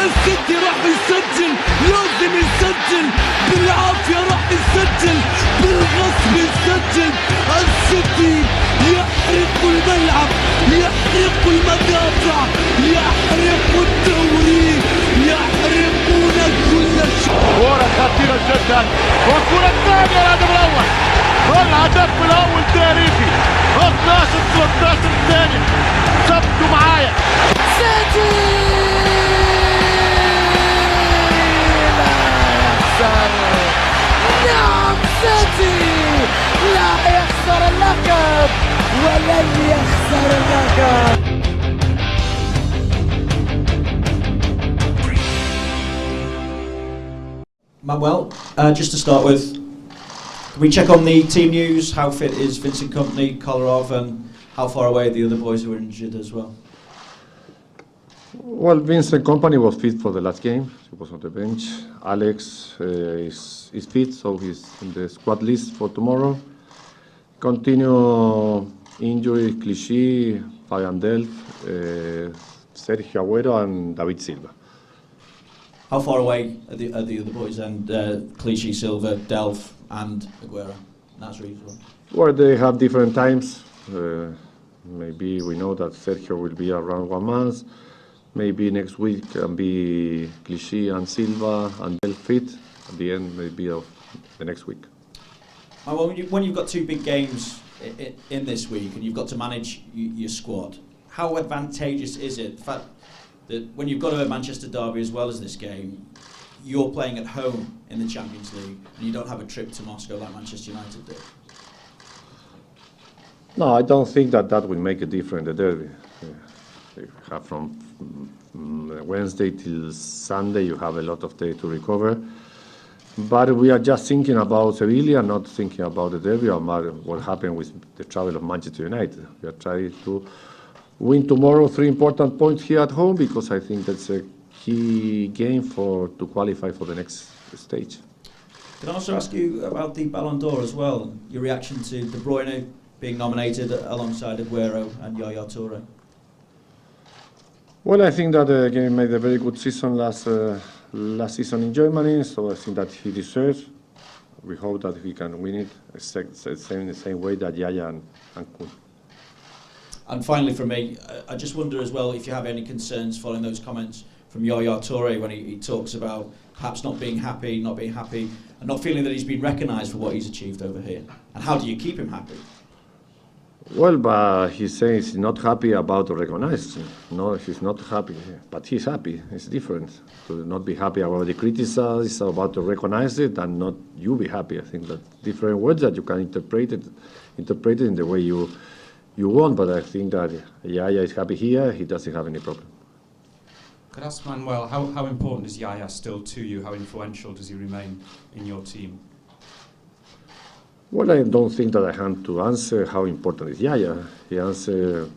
السيتي راح يسجل، لازم يسجل بالعافية، راح يسجل بالغصب يسجل. السيتي يحرق الملعب، يحرق المدافع، يحرق الدوري، يحرقون كل شيء. كرة خطيرة جدا، والكرة الثانية الهدف الأول، الهدف الأول تاريخي. 12-13 الثاني، ثبتوا معايا. سيتي لا يخسر، نعم سيتي لا يخسر اللقب ولن يخسر اللقب. Manuel, just to start with, can we check on the team news? How fit is Vincent Kompany, Kolarov, and how far away are the other boys who were injured as well? Well, Vincent Kompany was fit for the last game. He was on the bench. Alex is fit, so he's in the squad list for tomorrow. Continue injury, Clichy, Fabian Delph, Sergio Agüero, and David Silva. How far away are the other boys and Clichy, Silva, Delph, and Agüero? Nasri as well. Well, they have different times. Maybe we know that Sergio will be around 1 month. Maybe next week can be Clichy and Silva and Delph fit. At the end, maybe of the next week. Well, when you've got two big games in this week and you've got to manage your squad, how advantageous is it the fact that when you've got a Manchester derby as well as this game, you're playing at home in the Champions League and you don't have a trip to Moscow like Manchester United did? No, I don't think that will make a difference. The derby. You have from Wednesday till Sunday, you have a lot of day to recover. But we are just thinking about Sevilla, not thinking about the derby or what happened with the travel of Manchester United. We are trying to win tomorrow 3 important points here at home because I think that's a key game to qualify for the next stage. Can I also ask you about the Ballon d'Or as well? Your reaction to De Bruyne being nominated alongside Agüero and Yaya Toure? Well, I think that he made a very good season last season in Germany, so I think that he deserves. We hope that he can win it the same way that Yaya and Kun. And finally, from me, I just wonder as well if you have any concerns following those comments from Yaya Toure when he talks about perhaps not being happy, and not feeling that he's been recognised for what he's achieved over here. And how do you keep him happy? Well, but he says he's not happy about recognizing. No, he's not happy, but he's happy. It's different to not be happy about the criticism. It's about to recognize it and not you be happy. I think that different words that you can interpret it in the way you want. But I think that Yaya is happy here. He doesn't have any problem. Could I ask Manuel, how important is Yaya still to you? How influential does he remain in your team? Well, I don't think that I have to answer how important is Yaya. He answered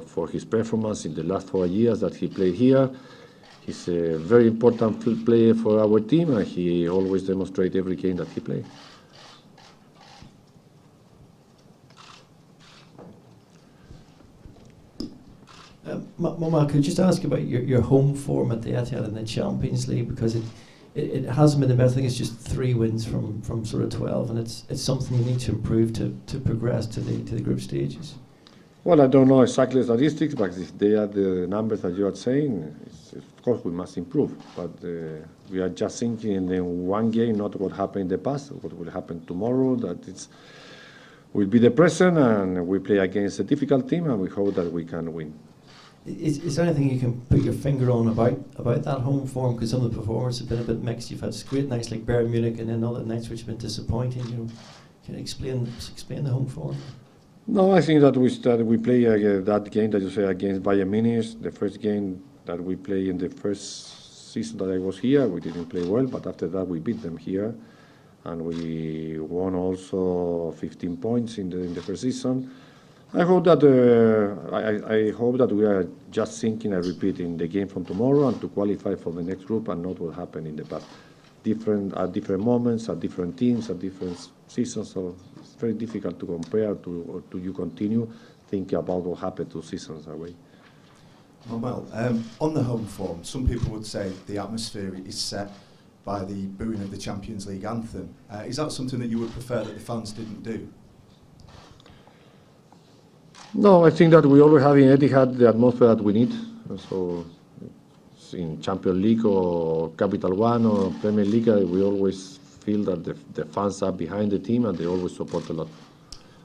for his performance in the last 4 years that he played here. He's a very important player for our team, and he always demonstrates every game that he plays. Mark, could I just ask about your home form at the Etihad in the Champions League, because it hasn't been the best. I think it's just 3 wins from sort of 12, and it's something you need to improve to progress to the group stages. Well, I don't know exactly the statistics, but if they are the numbers that you are saying, of course we must improve. But we are just thinking in one game, not what happened in the past, what will happen tomorrow. That will be the present, and we play against a difficult team, and we hope that we can win. Is there anything you can put your finger on about that home form? Because some of the performances have been a bit mixed. You've had great nights like Bayern Munich, and then other nights which have been disappointing. Can you explain the home form? No, I think that we play that game that you say against Bayern Munich, the first game that we play in the first season that I was here. We didn't play well, but after that we beat them here, and we won also 15 points in the first season. I hope that I hope that we are just thinking and repeating the game from tomorrow and to qualify for the next group, and not what happened in the past. At different moments, at different teams, at different seasons. So it's very difficult to compare to you continue thinking about what happened 2 seasons away. Well, on the home form, some people would say the atmosphere is set by the booing of the Champions League anthem. Is that something that you would prefer that the fans didn't do? No, I think that we always have in Etihad the atmosphere that we need. So in Champions League or Capital One or Premier League, we always feel that the fans are behind the team and they always support a lot.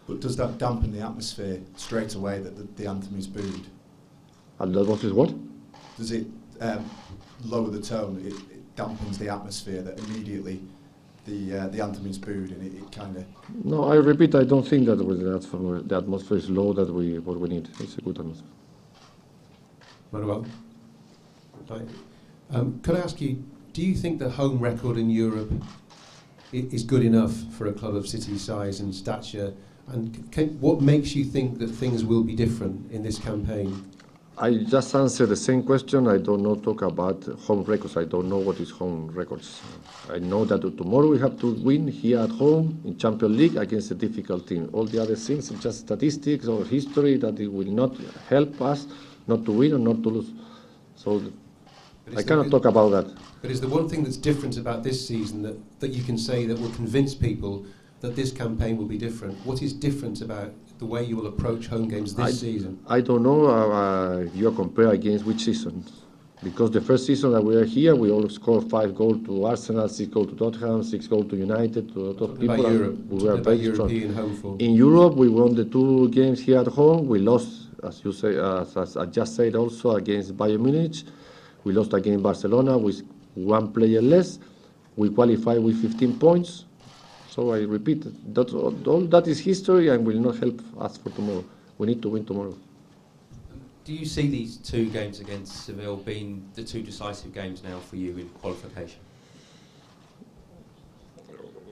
But does that dampen the atmosphere straight away that the anthem is booed? And that was what? Does it lower the tone? It dampens the atmosphere that immediately the anthem is booed, and it kind of. No, I repeat, I don't think that the atmosphere is low. What we need. It's a good atmosphere. Manuel, could I ask you, do you think the home record in Europe is good enough for a club of City's size and stature? And what makes you think that things will be different in this campaign? I just answered the same question. I don't know talk about home records. I don't know what is home records. I know that tomorrow we have to win here at home in Champions League against a difficult team. All the other things are just statistics or history that it will not help us not to win or not to lose. So I cannot talk about that. But is there one thing that's different about this season that you can say that will convince people that this campaign will be different? What is different about the way you will approach home games this season? I don't know if you compare against which season. Because the first season that we are here, we all scored 5 goals to Arsenal, 6 goals to Tottenham, 6 goals to United, to a lot of people. About Europe. We were very European strong. home form. In Europe, we won the 2 games here at home. We lost, as you say, as I just said, also against Bayern Munich. We lost against Barcelona with 1 player less. We qualified with 15 points. So I repeat, all that is history and will not help us for tomorrow. We need to win tomorrow. Do you see these 2 games against Seville being the 2 decisive games now for you in qualification?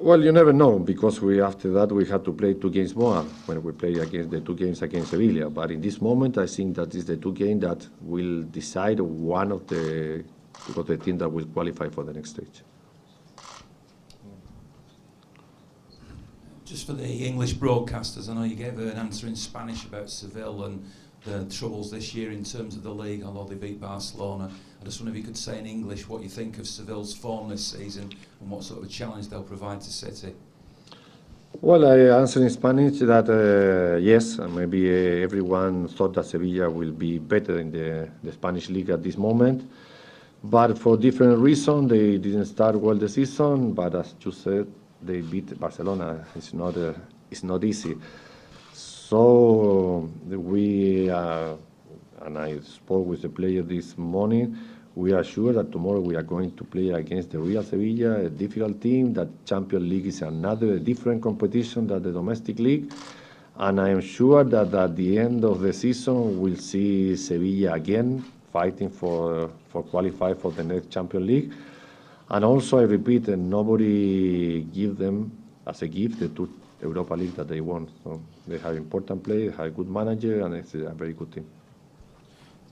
Well, you never know, because after that we had to play 2 games more when we play against the 2 games against Sevilla. But in this moment, I think that is the 2 games that will decide one of the team that will qualify for the next stage. Just for the English broadcasters, I know you gave an answer in Spanish about Seville and the troubles this year in terms of the league, although they beat Barcelona. I just wonder if you could say in English what you think of Seville's form this season and what sort of a challenge they'll provide to City. Well, I answered in Spanish that yes, maybe everyone thought that Sevilla will be better in the Spanish league at this moment. But for different reasons, they didn't start well the season, but as you said, they beat Barcelona. It's not easy. So we and I spoke with the player this morning. We are sure that tomorrow we are going to play against the Real Sevilla, a difficult team. That Champions League is another different competition than the domestic league, and I am sure that at the end of the season we'll see Sevilla again fighting for qualify for the next Champions League. And also, I repeat, nobody give them as a gift the 2 Europa League that they won. So they have important players, have a good manager, and it's a very good team.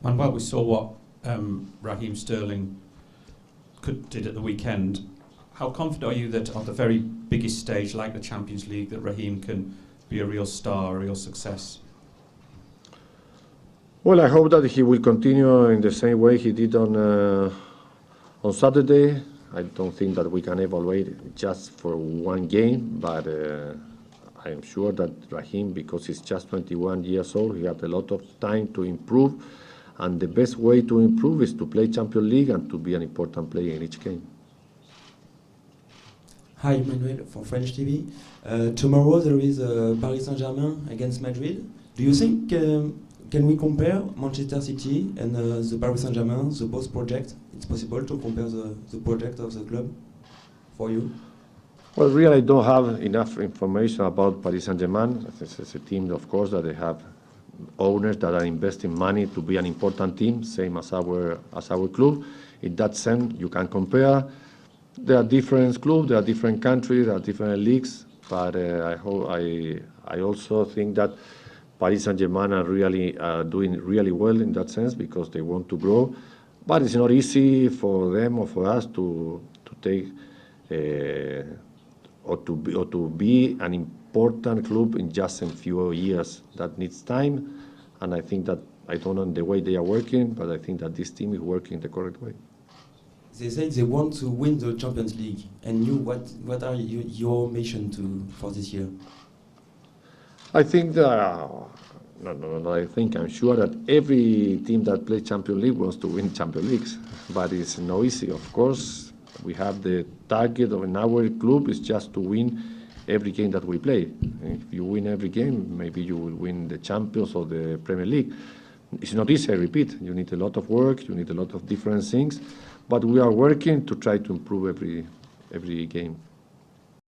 Manuel, we saw what Raheem Sterling did at the weekend. How confident are you that on the very biggest stage, like the Champions League, that Raheem can be a real star, a real success? Well, I hope that he will continue in the same way he did on Saturday. I don't think that we can evaluate just for 1 game, but I am sure that Raheem, because he's just 21 years old, he had a lot of time to improve, and the best way to improve is to play Champions League and to be an important player in each game. Hi, Manuel from French TV. Tomorrow there is Paris Saint-Germain against Madrid. Do you think can we compare Manchester City and the Paris Saint-Germain, the both projects? It's possible to compare the project of the club for you? Well, really, I don't have enough information about Paris Saint-Germain. It's a team, of course, that they have owners that are investing money to be an important team, same as our club. In that sense, you can compare. There are different clubs, there are different countries, there are different leagues, but I also think that Paris Saint-Germain are really doing really well in that sense because they want to grow. But it's not easy for them or for us to take or to be an important club in just a few years. That needs time, and I think that I don't know the way they are working, but I think that this team is working the correct way. They say they want to win the Champions League, and you, what are your mission for this year? I think that, I'm sure that every team that plays Champions League wants to win Champions Leagues, but it's not easy. Of course, we have the target in our club is just to win every game that we play. If you win every game, maybe you will win the Champions or the Premier League. It's not easy, I repeat. You need a lot of work, you need a lot of different things, but we are working to try to improve every game.